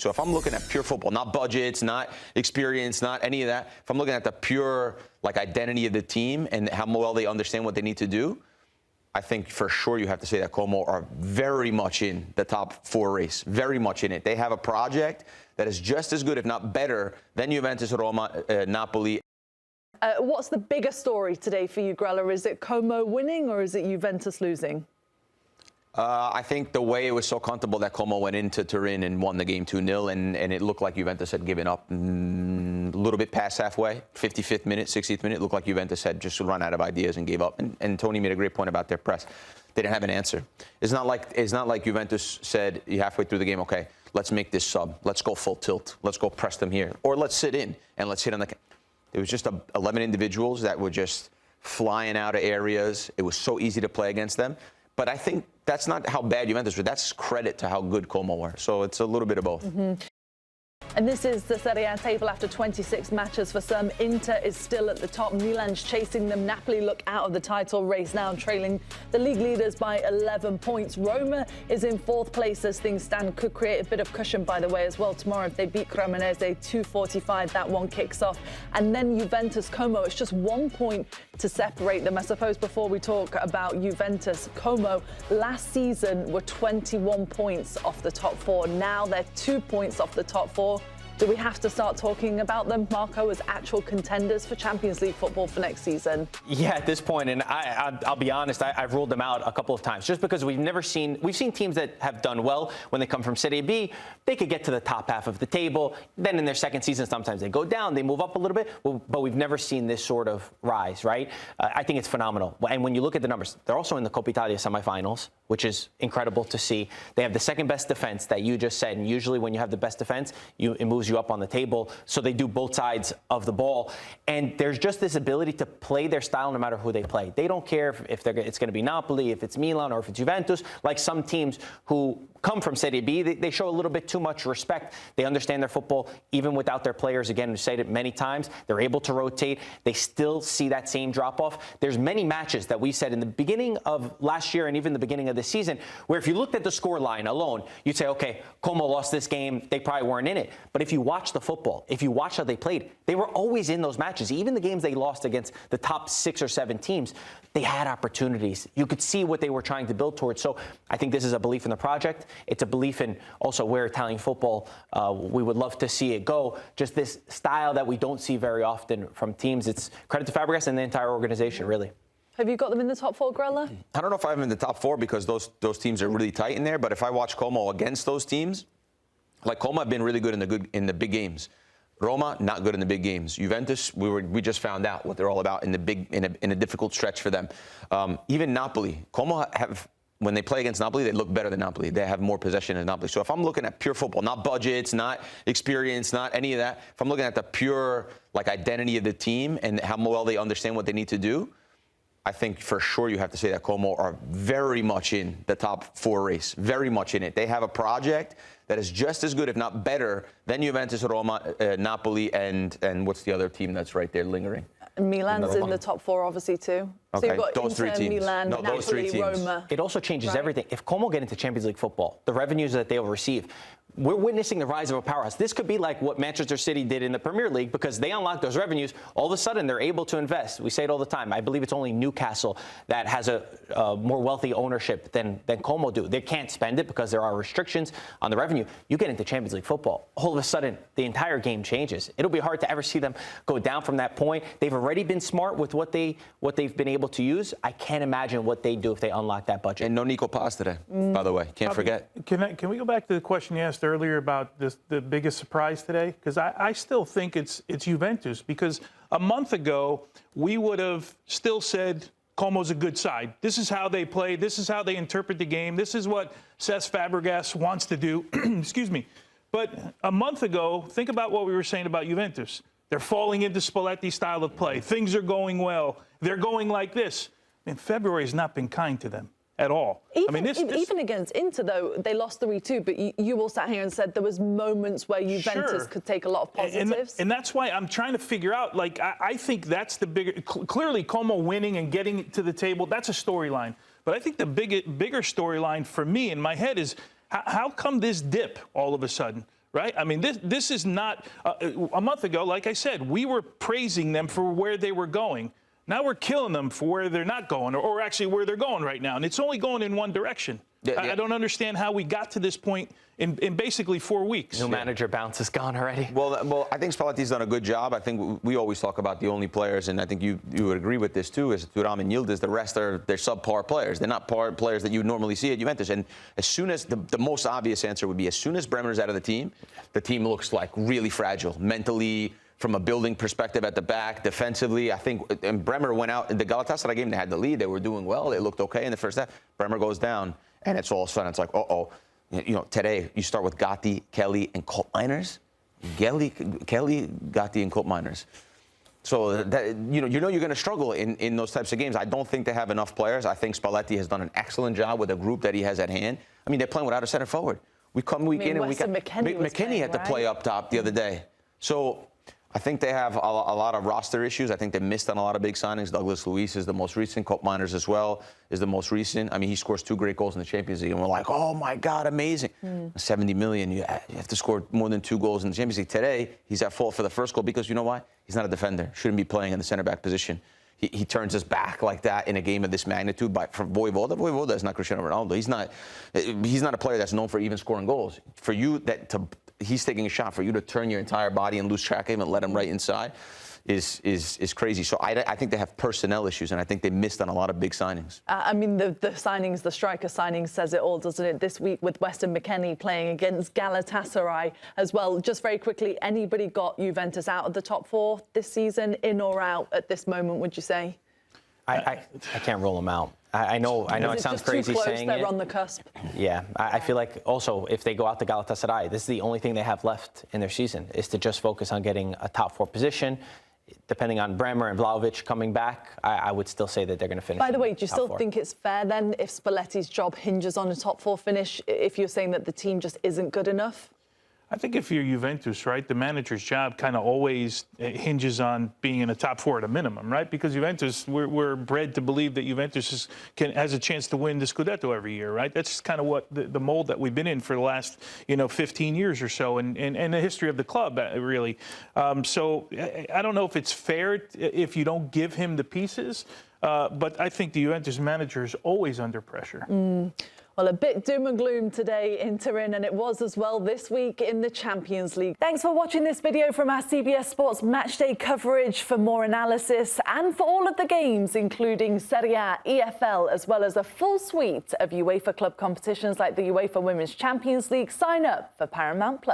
So if I'm looking at pure football, not budgets, not experience, not any of that, if I'm looking at the pure identity of the team and how well they understand what they need to do, I think for sure you have to say that Como are very much in the top 4 race, very much in it. They have a project that is just as good, if not better, than Juventus, Roma, Napoli. What's the bigger story today for you, Grella? Is it Como winning or is it Juventus losing? I think the way it was so comfortable that Como went into Turin and won the game 2-0, and it looked like Juventus had given up a little bit past halfway, 55th minute, 60th minute, it looked like Juventus had just run out of ideas and gave up. And Tony made a great point about their press. They didn't have an answer. It's not like Juventus said halfway through the game, okay, let's make this sub, let's go full tilt, let's go press them here, or let's sit in and let's hit on the. It was just 11 individuals that were just flying out of areas. It was so easy to play against them. But I think that's not how bad Juventus were. That's credit to how good Como were. So it's a little bit of both. And this is the Serie A table after 26 matches for some. Inter is still at the top. Milan's chasing them. Napoli look out of the title race now, trailing the league leaders by 11 points. Roma is in 4th place as things stand. Could create a bit of cushion, by the way, as well tomorrow if they beat Cremonese 2:45. That one kicks off. And then Juventus, Como, it's just 1 point to separate them. I suppose before we talk about Juventus, Como last season were 21 points off the top 4. Now they're 2 points off the top 4. Do we have to start talking about them, Marco, as actual contenders for Champions League football for next season? Yeah, at this point, and I'll be honest, I've ruled them out a couple of times just because we've seen teams that have done well when they come from Serie B. They could get to the top half of the table. Then in their second season, sometimes they go down, they move up a little bit, but we've never seen this sort of rise, right? I think it's phenomenal. And when you look at the numbers, they're also in the Coppa Italia semifinals, which is incredible to see. They have the second best defense that you just said, and usually when you have the best defense, it moves you up on the table. So they do both sides of the ball. And there's just this ability to play their style no matter who they play. They don't care if it's going to be Napoli, if it's Milan, or if it's Juventus. Like some teams who come from Serie B, they show a little bit too much respect. They understand their football even without their players. Again, we said it many times. They're able to rotate. They still see that same drop-off. There's many matches that we said in the beginning of last year and even the beginning of the season where if you looked at the score line alone, you'd say, okay, Como lost this game. They probably weren't in it. But if you watch the football, if you watch how they played, they were always in those matches. Even the games they lost against the top 6 or 7 teams, they had opportunities. You could see what they were trying to build towards. So I think this is a belief in the project. It's a belief in also where Italian football, we would love to see it go. Just this style that we don't see very often from teams. It's credit to Fàbregas and the entire organization, really. Have you got them in the top 4, Grella? I don't know if I have them in the top 4 because those teams are really tight in there. But if I watch Como against those teams, like Como have been really good in the big games. Roma, not good in the big games. Juventus, we just found out what they're all about in a difficult stretch for them. Even Napoli, Como have, when they play against Napoli, they look better than Napoli. They have more possession than Napoli. So if I'm looking at pure football, not budgets, not experience, not any of that, if I'm looking at the pure identity of the team and how well they understand what they need to do, I think for sure you have to say that Como are very much in the top 4 race, very much in it. They have a project that is just as good, if not better, than Juventus, Roma, Napoli, and what's the other team that's right there lingering? Milan's in the top 4, obviously, too. Okay, so you've got those Inter, 3 teams. Milan, No, Napoli, those 3 teams. Roma. It also changes everything. If Como get into Champions League football, the revenues that they will receive, we're witnessing the rise of a powerhouse. This could be like what Manchester City did in the Premier League because they unlock those revenues. All of a sudden, they're able to invest. We say it all the time. I believe it's only Newcastle that has a more wealthy ownership than Como do. They can't spend it because there are restrictions on the revenue. You get into Champions League football, all of a sudden, the entire game changes. It'll be hard to ever see them go down from that point. They've already been smart with what they've been able to use. I can't imagine what they'd do if they unlock that budget. And no Nico Paz today, by the way. Can't forget. Can we go back to the question you asked earlier about the biggest surprise today? Because I still think it's Juventus. Because a month ago, we would have still said Como's a good side. This is how they play. This is how they interpret the game. This is what Cesc Fàbregas wants to do. Excuse me. But a month ago, think about what we were saying about Juventus. They're falling into Spalletti's style of play. Things are going well. They're going like this. And February has not been kind to them at all. Even against Inter, though, they lost 3-2, but you all sat here and said there was moments where Juventus could take a lot of positives. And that's why I'm trying to figure out, like, I think that's the bigger, clearly Como winning and getting to the table, that's a storyline. But I think the bigger storyline for me in my head is how come this dip all of a sudden? right? I mean, this is not a month ago, like I said, we were praising them for where they were going. Now we're killing them for where they're not going, or actually where they're going right now. And it's only going in one direction. I don't understand how we got to this point in basically 4 weeks. New manager bounce is gone already. Well, I think Spalletti's done a good job. I think we always talk about the only players, and I think you would agree with this too, is Thuram and Yildiz. The rest they're subpar players. They're not players that you would normally see at Juventus. And as soon as the most obvious answer would be, as soon as Bremer's out of the team looks like really fragile mentally, from a building perspective at the back, defensively. I think, and Bremer went out in the Galatasaray game. They had the lead. They were doing well. They looked okay in the first half. Bremer goes down, and it's all of a sudden, it's like, today you start with Gatti, Kelly, and Colt Miners. Kelly, Gatti, and Colt Miners. So that, you're going to struggle in those types of games. I don't think they have enough players. I think Spalletti has done an excellent job with the group that he has at hand. I mean, they're playing without a center forward. We come week in and week out. McKennie had to play up top the other day. So I think they have a lot of roster issues. I think they missed on a lot of big signings. Douglas Luiz is the most recent. Colt Miners as well is the most recent. I mean, he scores 2 great goals in the Champions League, and we're like, oh, my God, amazing. 70 million, you have to score more than 2 goals in the Champions League. Today, he's at fault for the first goal because, you know why? He's not a defender. Shouldn't be playing in the center-back position. He turns his back like that in a game of this magnitude from Vojvoda. Vojvoda is not Cristiano Ronaldo. He's not a player that's known for even scoring goals. For you, he's taking a shot. For you to turn your entire body and lose track of him and let him right inside is crazy. So I think they have personnel issues, and I think they missed on a lot of big signings. I mean, the signings, the striker signings says it all, doesn't it? This week with Weston McKennie playing against Galatasaray as well. Just very quickly, anybody got Juventus out of the top 4 this season, in or out at this moment, would you say? I can't rule them out. I know it sounds crazy saying they're it. on the cusp. Yeah, I feel like also if they go out to Galatasaray, this is the only thing they have left in their season, is to just focus on getting a top 4 position. Depending on Bremer and Vlahovic coming back, I would still say that they're going to finish. By the way, do you still 4. think it's fair then if Spalletti's job hinges on a top 4 finish, if you're saying that the team just isn't good enough? I think if you're Juventus, right, the manager's job kind of always hinges on being in a top 4 at a minimum, right? Because Juventus, we're bred to believe that Juventus has a chance to win the Scudetto every year, right? That's kind of what the mold that we've been in for the last, 15 years or so, and the history of the club, really. So I don't know if it's fair if you don't give him the pieces, but I think the Juventus manager is always under pressure. Well, a bit doom and gloom today in Turin, and it was as well this week in the Champions League. Thanks for watching this video from our CBS Sports Matchday coverage. For more analysis and for all of the games, including Serie A, EFL, as well as a full suite of UEFA club competitions like the UEFA Women's Champions League, sign up for Paramount+.